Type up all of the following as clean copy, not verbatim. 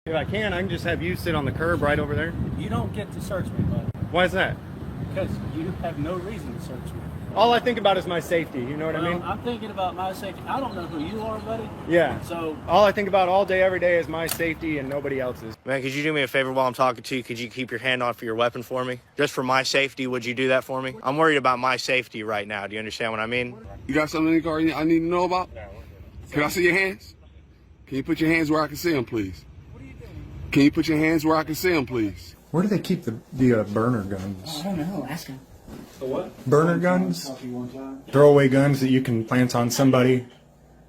If I can just have you sit on the curb right over there. You don't get to search me, bud. Why is that? Because you have no reason to search me. All I think about is my safety, you know what I mean? I'm thinking about my safety. I don't know who you are, buddy. Yeah. So all I think about all day, every day is my safety and nobody else's. Man, could you do me a favor while I'm talking to you? Could you keep your hand on for your weapon for me? Just for my safety, would you do that for me? I'm worried about my safety right now. Do you understand what I mean? You got something in the car I need to know about? Can I see your hands? Can you put your hands where I can see them, please? Can you put your hands where I can see them, please? Where do they keep the burner guns? I don't know. Ask him. the what? Burner guns? Throwaway guns that you can plant on somebody?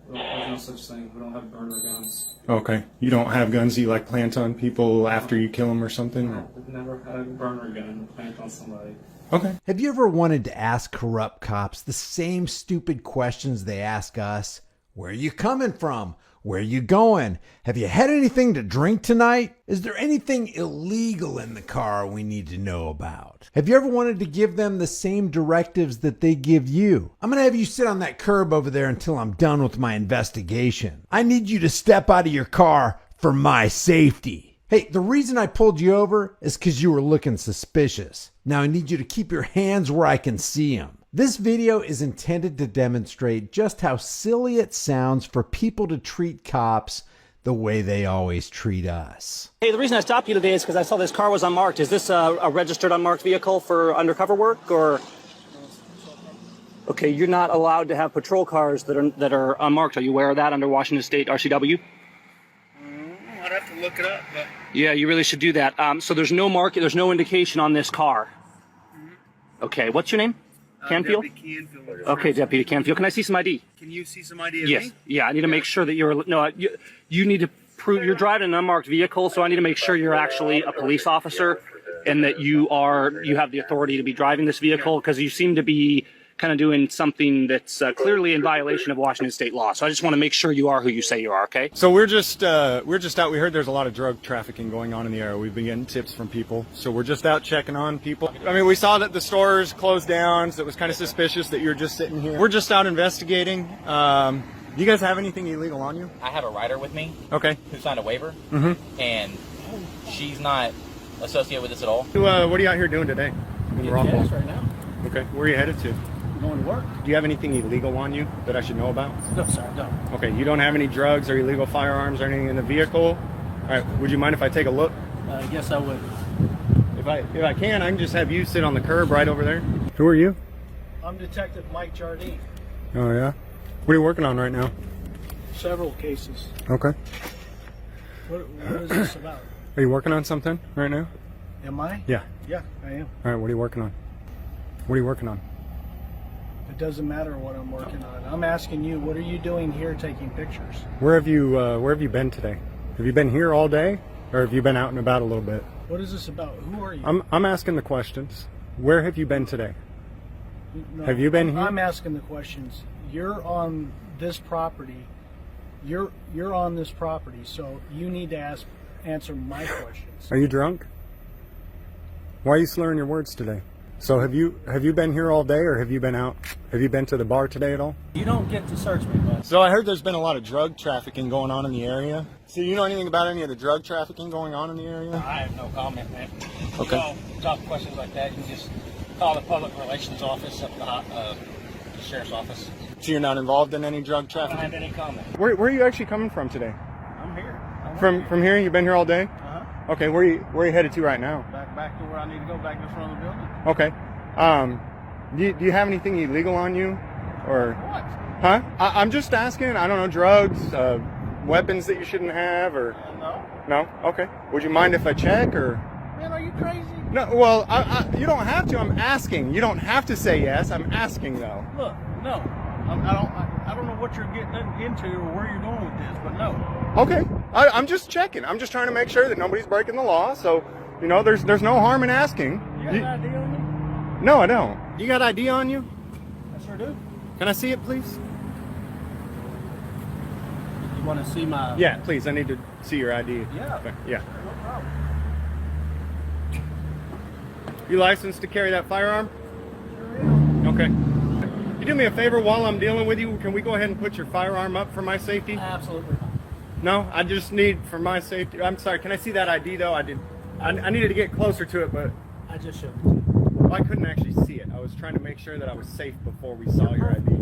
There's no such thing. We don't have burner guns. Okay. You don't have guns that you like plant on people after you kill them or something? Or? We've never had a burner gun plant on somebody. Okay. Have you ever wanted to ask corrupt cops the same stupid questions they ask us? Where are you coming from? Where are you going? Have you had anything to drink tonight? Is there anything illegal in the car we need to know about? Have you ever wanted to give them the same directives that they give you? I'm going to have you sit on that curb over there until I'm done with my investigation. I need you to step out of your car for my safety. Hey, the reason I pulled you over is because you were looking suspicious. Now I need you to keep your hands where I can see them. This video is intended to demonstrate just how silly it sounds for people to treat cops the way they always treat us. Hey, the reason I stopped you today is because I saw this car was unmarked. Is this a registered unmarked vehicle for undercover work, or? Okay, you're not allowed to have patrol cars that are unmarked. Are you aware of that under Washington State RCW? I'd have to look it up, but... Yeah, you really should do that. So there's no market, there's no indication on this car. Okay, what's your name? Canfield? Canfield. Okay, Deputy Canfield. Can I see some ID? Can you see some ID of Yes. me? Yeah, I need to make sure that you're... No, you need to prove you're driving an unmarked vehicle, so I need to make sure you're actually a police officer and that you have the authority to be driving this vehicle, because you seem to be kind of doing something that's clearly in violation of Washington State law. So I just want to make sure you are who you say you are, okay? So we're just out. We heard there's a lot of drug trafficking going on in the area. We've been getting tips from people. So we're just out checking on people. I mean, we saw that the stores closed down, so it was kind of suspicious that you were just sitting here. We're just out investigating. Do you guys have anything illegal on you? I have a rider with me. Okay. Who signed a waiver. Mm-hmm. And she's not associated with this at all. What are you out here doing today? Getting gas right now. Okay. Where are you headed to? I'm going to work. Do you have anything illegal on you that I should know about? No, sir, I don't. Okay. You don't have any drugs or illegal firearms or anything in the vehicle? All right. Would you mind if I take a look? Yes, I would. If I can just have you sit on the curb right over there. Who are you? I'm Detective Mike Jardine. Oh, yeah? What are you working on right now? Several cases. Okay. What is this about? Are you working on something right now? Am I? Yeah. Yeah, I am. All right, what are you working on? What are you working on? It doesn't matter what I'm working on. I'm asking you, what are you doing here taking pictures? Where have you been today? Have you been here all day, or have you been out and about a little bit? What is this about? Who are you? I'm asking the questions. Where have you been today? No, have you been here? I'm asking the questions. You're on this property. You're on this property, so you need to answer my questions. Are you drunk? Why are you slurring your words today? So have you been here all day, or have you been out? Have you been to the bar today at all? You don't get to search me, bud. So I heard there's been a lot of drug trafficking going on in the area. So you know anything about any of the drug trafficking going on in the area? I have no comment, man. Okay. You know, talk questions like that, you can just call the public relations office up the sheriff's office. So you're not involved in any drug I trafficking? don't have any comment. Where are you actually coming from today? I'm here. From here? You've been here all day? Uh-huh. Okay, where are you headed to right now? Back to where I need to go, back to the front of the building. Okay. Do you have anything illegal on you? Or What? huh? I'm just asking. I don't know, drugs, weapons that you shouldn't have, or No. no? Okay. Would you mind if I check, or? Man, are you crazy? No. Well, you don't have to. I'm asking. You don't have to say yes. I'm asking though. Look, no. I don't know what you're getting into or where you're going with this, but no. Okay. I'm just checking. I'm just trying to make sure that nobody's breaking the law. So, you know, there's no harm in asking. You got an ID on me? No, I don't. You got ID on you? I sure do. Can I see it, please? You want to see my... Yeah, please. I need to see your ID. Yeah. Okay, yeah. No problem. You licensed to carry that firearm? Okay. You do me a favor while I'm dealing with you. Can we go ahead and put your firearm up for my safety? Absolutely not. No, I just need for my safety. I'm sorry. Can I see that ID though? I needed to get closer to it, but I just showed you. well, I couldn't actually see it. I was trying to make sure that I was safe before we saw your ID.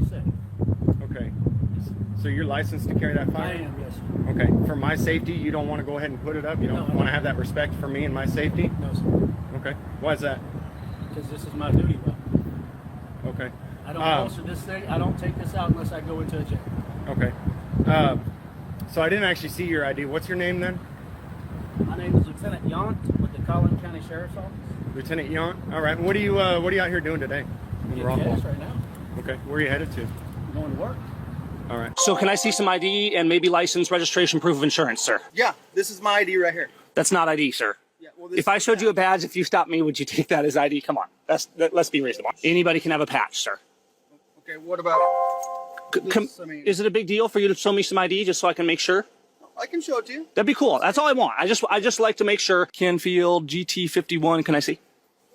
Okay. So you're licensed to carry that I firearm? am, yes. Okay. For my safety, you don't want to go ahead and put it up? You don't want to have that respect for me and my safety? No, sir. Okay. Why is that? Because this is my duty weapon. Okay. I don't holster this thing. I don't take this out unless I go into a jail. Okay. So I didn't actually see your ID. What's your name then? My name is Lieutenant Yount with the Collin County Sheriff's Office. Lieutenant Yount. All right. What are you out here doing today? In Getting Rockwall? gas right now. Okay. Where are you headed to? I'm going to work. All right. So can I see some ID and maybe license, registration, proof of insurance, sir? Yeah, this is my ID right here. That's not ID, sir. Yeah, well, this If I showed you a badge, if you stopped me, would you take that as ID? Come on. Let's be reasonable. Anybody can have a patch, sir. Okay, what about this? I mean, Is it a big deal for you to show me some ID just so I can make sure? I can show it to you. That'd be cool. That's all I want. I just like to make sure. Kenfield GT51. Can I see?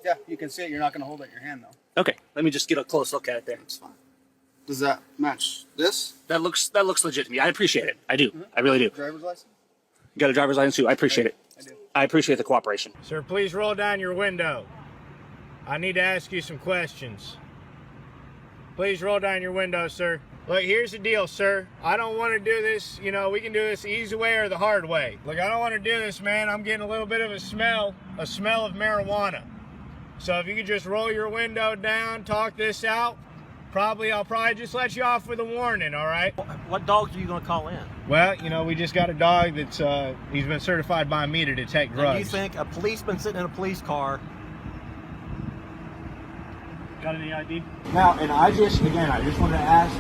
Yeah, you can see it. You're not going to hold it in your hand, though. Okay. Let me just get a close look at it there. It's fine. Does that match this? That looks legit to me. I appreciate it. I do. I really do. Driver's license? You got a driver's license too. I appreciate it. I do. I appreciate the cooperation. Sir, please roll down your window. I need to ask you some questions. Please roll down your window, sir. Look, here's the deal, sir. I don't want to do this, we can do this the easy way or the hard way. Look, I don't want to do this, man. I'm getting a little bit of a smell of marijuana. So if you could just roll your window down, talk this out, I'll probably just let you off with a warning, all right? What dogs are you going to call in? Well, we just got a dog that's, he's been certified by me to detect drugs. And you think a policeman sitting in a police car? Got any ID? Now, and I just wanted to ask,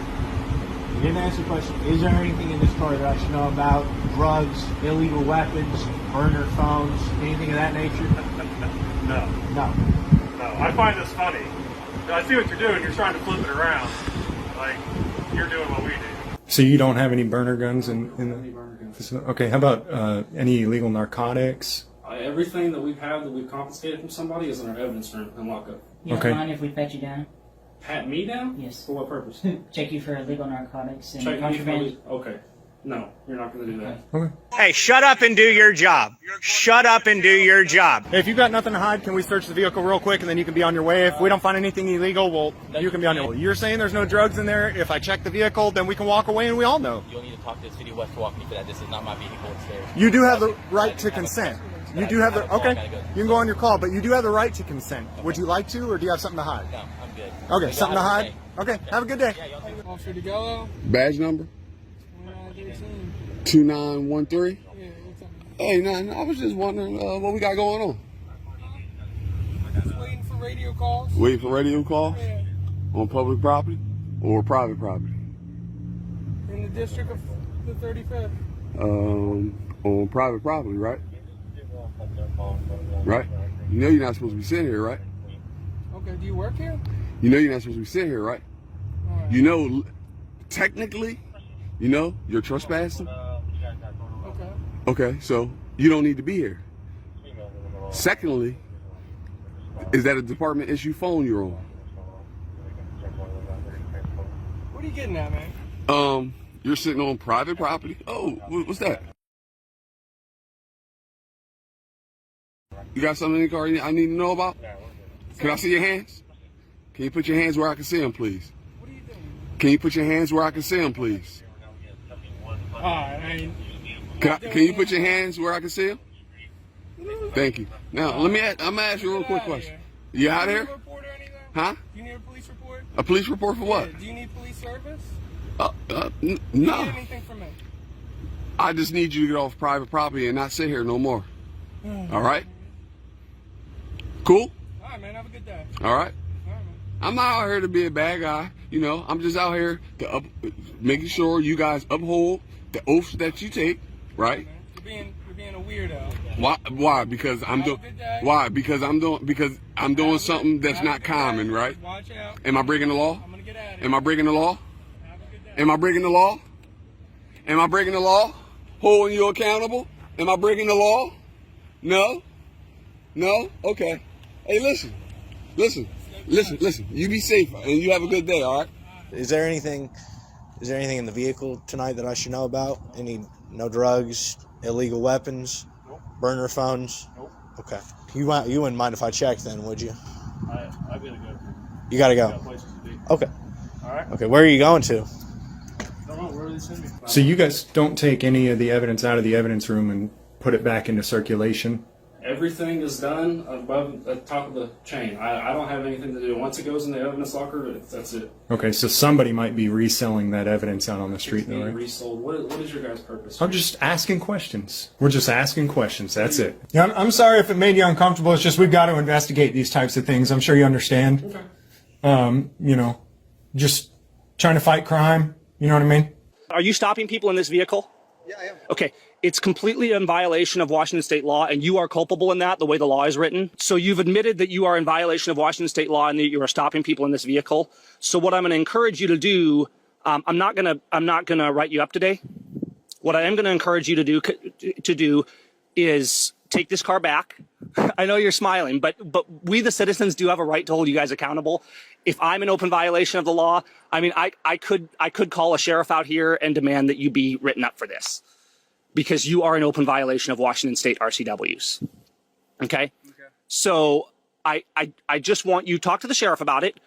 you didn't answer the question, is there anything in this car that I should know about? Drugs, illegal weapons, burner phones, anything of that nature? No. No. No. I find this funny. I see what you're doing. You're trying to flip it around. Like, you're doing what we do. So you don't have any burner guns in the facility? Okay, how about any illegal narcotics? Everything that we've confiscated from somebody is in our evidence room and lockup. You don't mind if we pat you down? Pat me down? Yes. For what purpose? Check you for illegal narcotics and Check me contraband. Okay. No, you're not going to do that. Okay. Hey, shut up and do your job. Shut up and do your job. Hey, if you've got nothing to hide, can we search the vehicle real quick and then you can be on your way? If we don't find anything illegal, well, you can be on your way. You're saying there's no drugs in there. If I check the vehicle, then we can walk away and we all know. You'll need to talk to the city of West to walk me for that. This is not my vehicle. It's theirs. You do have the right to consent. You do have the, okay, you can go on your call, but you do have the right to consent. Would you like to, or do you have something to hide? No, I'm good. Okay, something to hide? Okay, have a good day. Officer DeGello, Badge number? 2913. 2913? Yeah, what's up? Hey, no, I was just wondering what we got going on. Just waiting for radio calls. Waiting for radio calls? Yeah, On public property or private property? in the district of the 35th. On private property, right? Right? You know you're not supposed to be sitting here, right? Okay, do you work here? You know you're not supposed to be sitting here, right? All right. You know, technically, you're trespassing. Okay. Okay, so you don't need to be here. Secondly, is that a department issue phone you're on? What are you getting at, man? You're sitting on private property. Oh, what's that? You got something in the car I need to know about? Can I see your hands? Can you put your hands where I can see them, please? What are you doing? Can you put your hands where I can see them, please? I Can you put your hands where I can see them? Thank you. Now, I'm gonna ask you a real quick question. You out Do you here? need a report or anything? Huh? Do you need a police report? A police report for what? Yeah, do you need police service? No. Do you need anything from me? I just need you to get off private property and not sit here no more. All right? Cool? All right, man. Have a good day. All right? All right, man. I'm not out here to be a bad guy. I'm just out here to making sure you guys uphold the oaths that you take, right? Man, you're being a weirdo. Why? Because I'm doing. Why? Because I'm doing something that's not common, right? Watch out. Am I breaking the law? I'm gonna get out of here. Am I breaking the law? Have a good day. Am I breaking the law? Am I breaking the law? Holding you accountable? Am I breaking the law? No? No? Okay. Hey, listen. You be safe and you have a good day, all right? Is there anything in the vehicle tonight that I should know about? Any No drugs, illegal weapons, burner phones. Nope. Okay. You wouldn't mind if I checked then, would you? I gotta go. You gotta Got go. places to be. Okay. All right. Okay. Where are you going to? Don't know where they send me. So you guys don't take any of the evidence out of the evidence room and put it back into circulation? Everything is done above the top of the chain. I don't have anything to do. Once it goes in the evidence locker, that's it. Okay, so somebody might be reselling that evidence out on the street, It's though, being right? resold. What is your guys' purpose? I'm just asking questions. We're just asking questions. That's it. Yeah, I'm sorry if it made you uncomfortable. It's just we've got to investigate these types of things. I'm sure you understand. Okay. You know, just trying to fight crime. You know what I mean? Are you stopping people in this vehicle? Yeah, I am. Okay. It's completely in violation of Washington state law, and you are culpable in that, the way the law is written. So you've admitted that you are in violation of Washington state law and that you are stopping people in this vehicle. So what I'm going to encourage you to do, I'm not going to write you up today. What I am going to encourage you to do is take this car back. I know you're smiling, but we, the citizens, do have a right to hold you guys accountable. If I'm in open violation of the law, I mean, I could call a sheriff out here and demand that you be written up for this, because you are in open violation of Washington state RCWs. Okay? So I just want you to talk to the sheriff about it.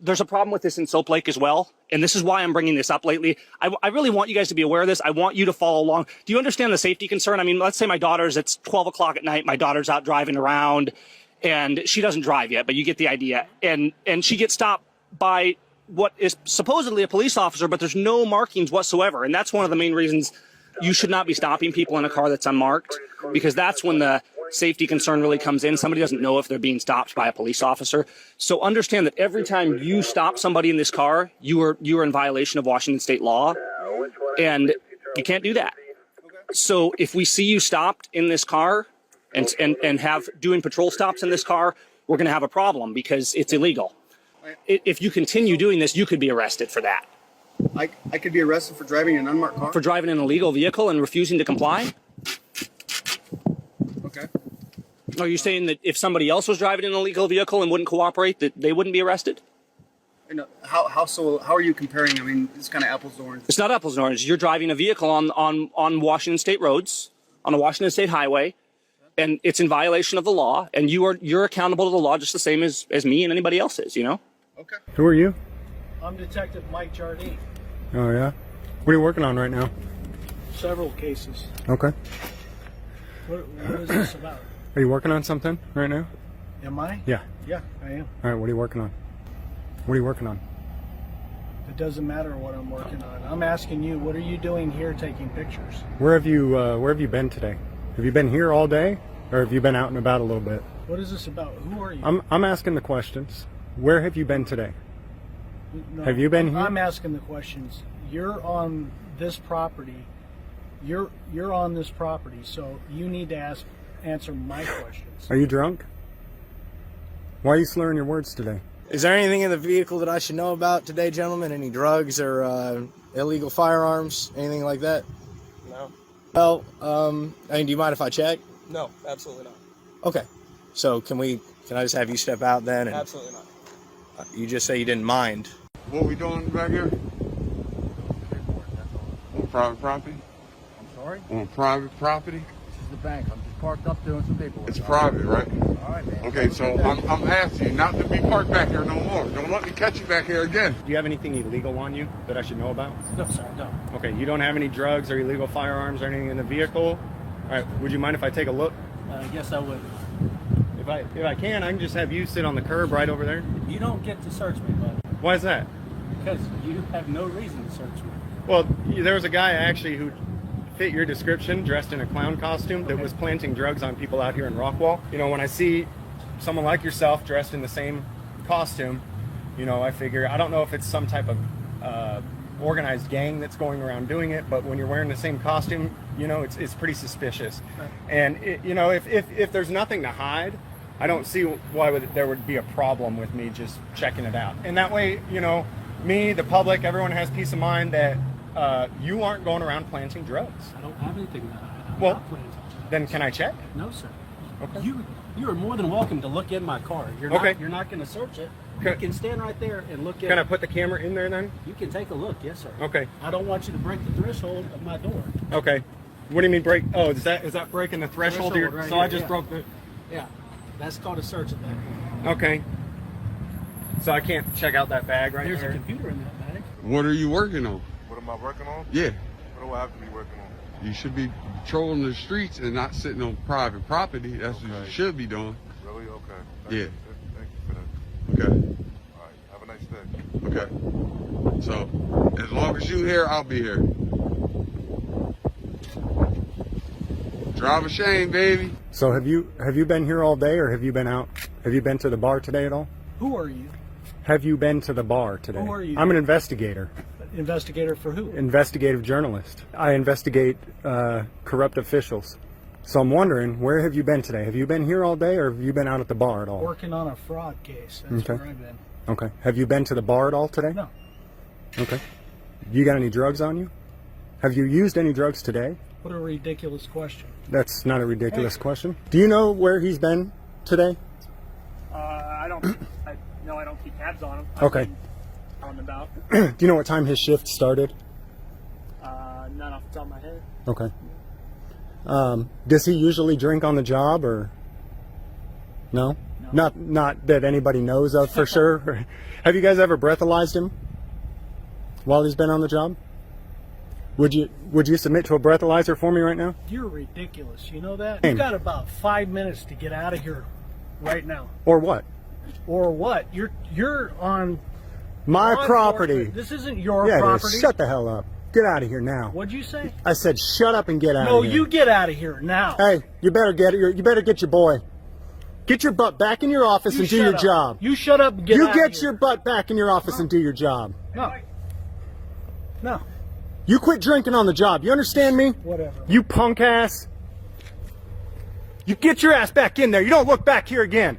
There's a problem with this in Soap Lake as well. And this is why I'm bringing this up lately. I really want you guys to be aware of this. I want you to follow along. Do you understand the safety concern? I mean, let's say it's 12 o'clock at night. My daughter's out driving around and she doesn't drive yet, but you get the idea. And she gets stopped by what is supposedly a police officer, but there's no markings whatsoever. And that's one of the main reasons you should not be stopping people in a car that's unmarked, because that's when the safety concern really comes in. Somebody doesn't know if they're being stopped by a police officer. So understand that every time you stop somebody in this car, you are in violation of Washington state law, and you can't do that. So if we see you stopped in this car and have doing patrol stops in this car, we're going to have a problem because it's illegal. If you continue doing this, you could be arrested for that. I could be arrested for driving an unmarked car? For driving an illegal vehicle and refusing to comply? Okay. Are you saying that if somebody else was driving an illegal vehicle and wouldn't cooperate, that they wouldn't be arrested? How are you comparing? I mean, it's kind of apples to oranges. It's not apples and oranges. You're driving a vehicle on Washington state roads, on a Washington state highway, and it's in violation of the law, and you're accountable to the law just the same as me and anybody else is, you know? Okay. Who are you? I'm Detective Mike Jardine. Oh, yeah? What are you working on right now? Several cases. Okay. What is this about? Are you working on something right now? Am I? Yeah. Yeah, I am. All right, what are you working on? What are you working on? It doesn't matter what I'm working on. I'm asking you, what are you doing here taking pictures? Where have you been today? Have you been here all day, or have you been out and about a little bit? What is this about? Who are you? I'm asking the questions. Where have you been today? No, have you been here? I'm asking the questions. You're on this property. You're on this property, so you need to answer my questions. Are you drunk? Why are you slurring your words today? Is there anything in the vehicle that I should know about today, gentlemen? Any drugs or illegal firearms? Anything like that? No. Well, I mean, do you mind if I check? No, absolutely not. Okay. So can I just have you step out then? And Absolutely not. you just say you didn't mind. What we doing back here? On private property? I'm sorry? On private property? This is the bank. I'm just parked up doing some paperwork. It's private, right? All right, man. Okay, so I'm asking you not to be parked back here no more. Don't let me catch you back here again. Do you have anything illegal on you that I should know about? No, sir, no. Okay, you don't have any drugs or illegal firearms or anything in the vehicle? All right, would you mind if I take a look? Yes, I would. If I can just have you sit on the curb right over there. You don't get to search me, bud, Why is that? because you have no reason to search me. Well, there was a guy actually who fit your description, dressed in a clown costume, that was planting drugs on people out here in Rockwall. You know, when I see someone like yourself dressed in the same costume, you know, I figure, I don't know if it's some type of organized gang that's going around doing it, but when you're wearing the same costume, you know, it's pretty suspicious. Right. And, you know, if there's nothing to hide, I don't see why there would be a problem with me just checking it out. And that way, you know, me, the public, everyone has peace of mind that you aren't going around planting drugs. I don't have anything to hide. I'm Well, not planting drugs. Then can I check? No, sir. Okay. You are more than welcome to look in my car. You're not going to search it. You can stand right there and look at Can I it. put the camera in there then? You can take a look, yes, sir. Okay. I don't want you to break the threshold of my door. Okay. What do you mean break? Oh, is that breaking the threshold? Threshold, Here? right So here, I just yeah. broke the. Yeah, that's called a search at that point. Okay. So I can't check out that bag right There's there. a computer in that bag. What are you working on? What am I working on? Yeah. What do I have to be working on? You should be patrolling the streets and not sitting on private property. That's what you should be doing. Really? Okay. Yeah. Thank you for that. Okay. All right. Have a nice day. Okay. So, as long as you here, I'll be here. Drive a shame, baby. So have you been here all day, or have you been out? Have you been to the bar today at all? Who are you? Have you been to the bar today? Who are you? I'm an investigator. Investigator for who? Investigative journalist. I investigate corrupt officials. So I'm wondering, where have you been today? Have you been here all day, or have you been out at the bar at all? Working on a fraud case. That's Okay. where I've been. Okay. Have you been to the bar at all today? No. Okay. You got any drugs on you? Have you used any drugs today? What a ridiculous question. That's not a ridiculous question. Do you know where he's been today? I don't. I don't keep tabs on him. Okay. On and about. Do you know what time his shift started? None off the top of my head. Okay. Does he usually drink on the job, or no? Not that anybody knows of for sure. Have you guys ever breathalyzed him while he's been on the job? Would you submit to a breathalyzer for me right now? You're ridiculous. You know that? Hey. You've got about 5 minutes to get out of here right now. Or what? Or what? You're on My law property. enforcement. This isn't your Yeah, it property. is. Shut the hell up. Get out of here now. What'd you say? I said shut up and get out No, of here. you get out of here now. Hey, you better get your boy. Get your butt back in your office You and do shut your up. job. You shut up and get You out get of here. your butt back in your office and do your job. No. No. You quit drinking on the job. You understand me? Whatever. You punk ass. You get your ass back in there. You don't look back here again.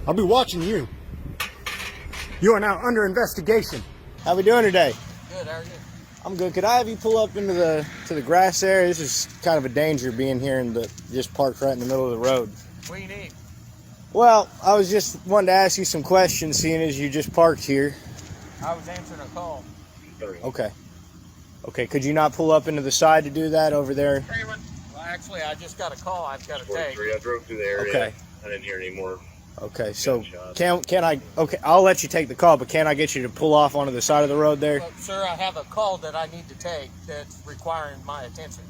I'll be watching you. You are now under investigation. How we doing today? Good, how are you? I'm good. Could I have you pull up into the grass area? This is kind of a danger being here and just parked right in the middle of the road. What do you need? Well, I was just wanting to ask you some questions, seeing as you just parked here. I was answering a call. Okay. Okay, could you not pull up into the side to do that over there? Well, actually, I just got a call I've got to take. I drove through the area. Okay. I didn't hear any more. Okay, so can I, okay, I'll let you take the call, but can I get you to pull off onto the side of the road there? Well, sir, I have a call that I need to take that's requiring my attention.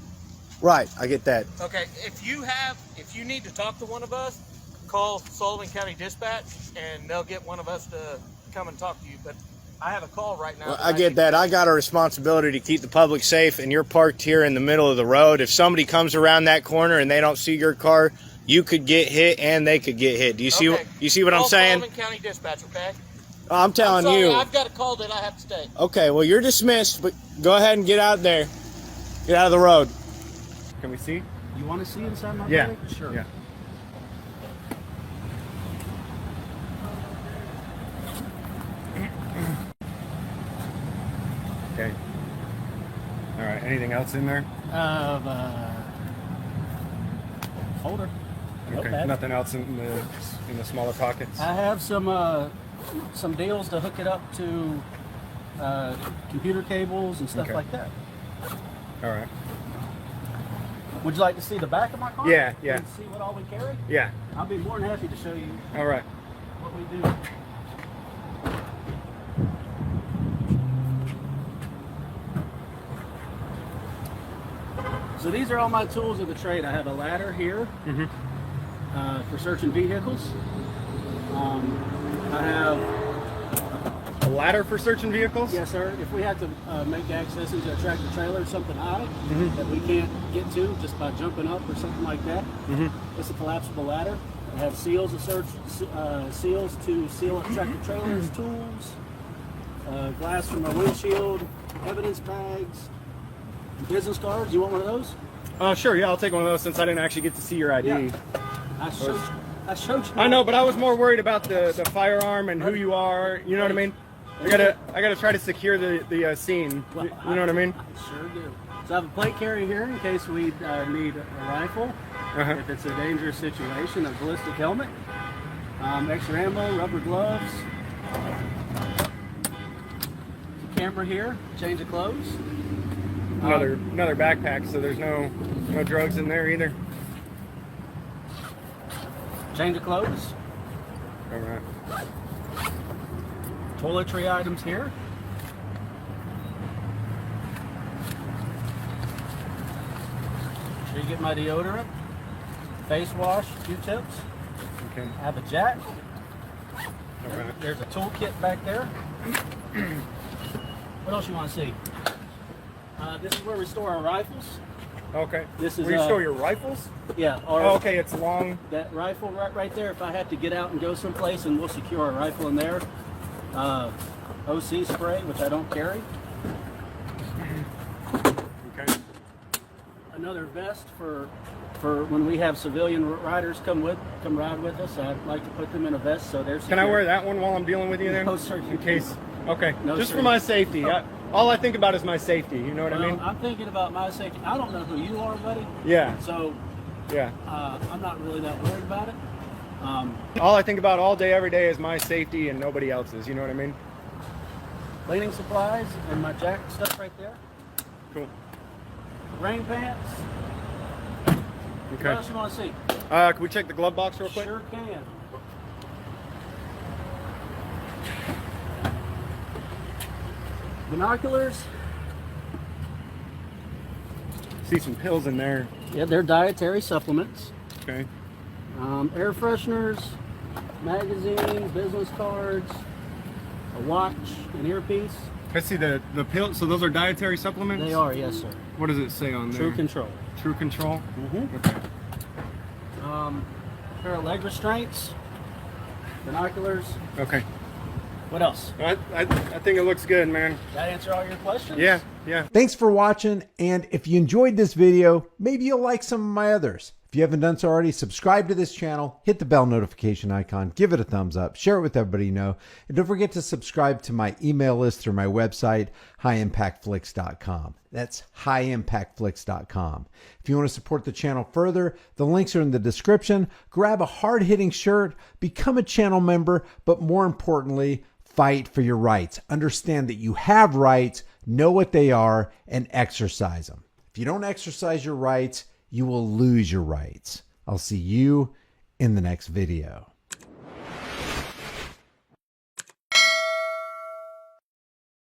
Right, I get that. Okay, if you need to talk to one of us, call Sullivan County Dispatch and they'll get one of us to come and talk to you. But I have a call right now. Well, I get that. I got a responsibility to keep the public safe, and you're parked here in the middle of the road. If somebody comes around that corner and they don't see your car, you could get hit and they could get hit. Do you see Okay. what I'm Call saying? Sullivan County Dispatch, okay? I'm telling sorry, you. I've got a call that I have to take. Okay, well, you're dismissed, but go ahead and get out there. Get out of the road. Can we see? You want to see inside my Yeah. bag? Sure. Yeah. Okay. All right. Anything else in there? Folder. Okay. Notepad. Nothing else in the smaller pockets. I have some deals to hook it up to computer cables and stuff Okay. like that. All right. Would you like to see the back of my car? Yeah, yeah. And see what all we carry? Yeah. I'll be more than happy to show you All right. what we do. So these are all my tools of the trade. I have a ladder here for searching vehicles. I have A ladder for searching vehicles? yes, sir. If we have to make access into a tractor trailer, something high that we can't get to just by jumping up or something like that, it's a collapsible ladder. I have seals to seals to seal up tractor trailers, tools, glass from my windshield, evidence bags, business cards. You want one of those? Sure. Yeah, I'll take one of those since I didn't actually get to see your ID. Yeah. I showed you. I know, but I was more worried about the firearm and who you are. You know what I mean? I gotta try to secure the scene. You know what I mean? I sure do. So I have a plate carrier here in case we need a rifle. If it's a dangerous situation, a ballistic helmet, extra ammo, rubber gloves, camera camper here. Change of clothes. Another backpack, so there's no drugs in there either. Change of clothes. All right. Toiletry items here. Sure you get my deodorant, face wash, Q-tips. Okay. I have a jack. All right. There's a toolkit back there. What else you want to see? This is where we store our rifles. Okay. This is where you store your rifles? Yeah. Oh, okay, it's long. That rifle right there. If I had to get out and go someplace, and we'll secure our rifle in there. OC spray, which I don't carry. Okay. Another vest for when we have civilian riders come ride with us. I'd like to put them in a vest so they're secure. Can I wear that one while I'm dealing with you then? No, sir. In case. Okay. No, just sir. for my safety. All I think about is my safety. You know what I mean? I'm thinking about my safety. I don't know who you are, buddy. Yeah. So. Yeah. I'm not really that worried about it. All I think about all day, every day is my safety and nobody else's. You know what I mean? Cleaning supplies and my jacket stuff right there. Cool. Rain pants. Okay. What else you want to see? Can we check the glove box real quick? Sure can. Binoculars. See some pills in there. Yeah, they're dietary supplements. Okay. Air fresheners, magazines, business cards, a watch, an earpiece. Let's see the pills. So those are dietary supplements? They are, yes, sir. What does it say on there? True Control. True Control? Mm-hmm. Okay. Pair of leg restraints, binoculars. Okay. What else? I think it looks good, man. That answer all your questions? Yeah. Thanks for watching, and if you enjoyed this video, maybe you'll like some of my others. If you haven't done so already, subscribe to this channel, hit the bell notification icon, give it a thumbs up, share it with everybody you know, and don't forget to subscribe to my email list through my website, highimpactflix.com. That's highimpactflix.com. If you want to support the channel further, the links are in the description. Grab a hard-hitting shirt, become a channel member, but more importantly, fight for your rights. Understand that you have rights, know what they are, and exercise them. If you don't exercise your rights, you will lose your rights. I'll see you in the next video.